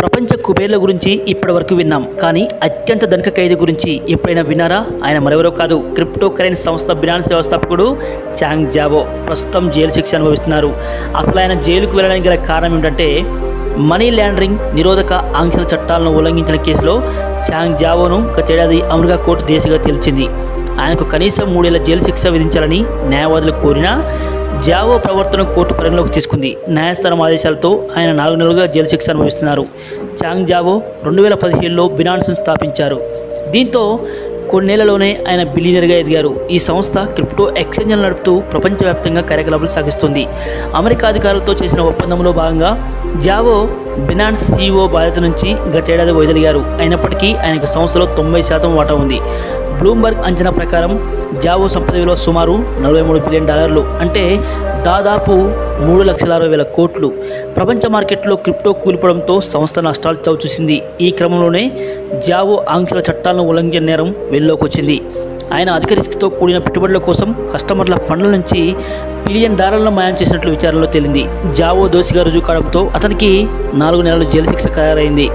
ప్రపంచ కుబేర్ల గురించి ఇప్పటివరకు విన్నాం, కానీ అత్యంత ధనిక ఖైదీ గురించి ఎప్పుడైనా విన్నారా? ఆయన మరెవరో కాదు, క్రిప్టో కరెన్సీ సంస్థ బినాన్స్ వ్యవస్థాపకుడు చాంగ్ జావో. ప్రస్తుతం జైలు శిక్ష అనుభవిస్తున్నారు. అసలు ఆయన జైలుకు వెళ్ళడానికి గల కారణం ఏంటంటే, మనీ లాండరింగ్ నిరోధక ఆంక్షల చట్టాలను ఉల్లంఘించిన కేసులో చాంగ్ జావోను గతేడాది అమెరికా కోర్టు దేశంగా తేల్చింది. ఆయనకు కనీసం 3 ఏళ్ల జైలు శిక్ష విధించాలని న్యాయవాదులు కోరినా జావో ప్రవర్తన కోర్టు పరిగణలోకి తీసుకుంది. న్యాయస్థానం ఆదేశాలతో ఆయన 4 నెలలుగా జైలు శిక్ష అనుభవిస్తున్నారు. చాంగ్ జావో 2017లో బినాన్స్ను స్థాపించారు. దీంతో కొన్నేళ్లలోనే ఆయన బిలియనర్గా ఎదిగారు. ఈ సంస్థ క్రిప్టో ఎక్స్చేంజ్లు నడుపుతూ ప్రపంచవ్యాప్తంగా కార్యకలాపాలు సాగిస్తుంది. అమెరికా అధికారులతో చేసిన ఒప్పందంలో భాగంగా జావో బినాన్స్ CEO బాధ్యత నుంచి గతేడాది వైదొలిగారు. అయినప్పటికీ ఆయనకు సంస్థలో 90% వాటా ఉంది. బ్లూంబర్గ్ అంచనా ప్రకారం జావో సంపద విలువ సుమారు $43 బిలియన్, అంటే దాదాపు 3,60,000 కోట్లు. ప్రపంచ మార్కెట్లో క్రిప్టో కూలిపోవడంతో సంస్థ నష్టాలు చవిచూసింది. ఈ క్రమంలోనే జావో ఆంక్షల చట్టాలను ఉల్లంఘన నేరం వెలుగులోకి వచ్చింది. ఆయన అధిక రిస్క్తో కూడిన పెట్టుబడుల కోసం కస్టమర్ల ఫండ్ల నుంచి $1 బిలియన్ మాయం చేసినట్లు విచారణలో తేలింది. జావో దోషిగా రుజువు కావడంతో అతనికి 4 నెలల జైలు శిక్ష ఖరారైంది.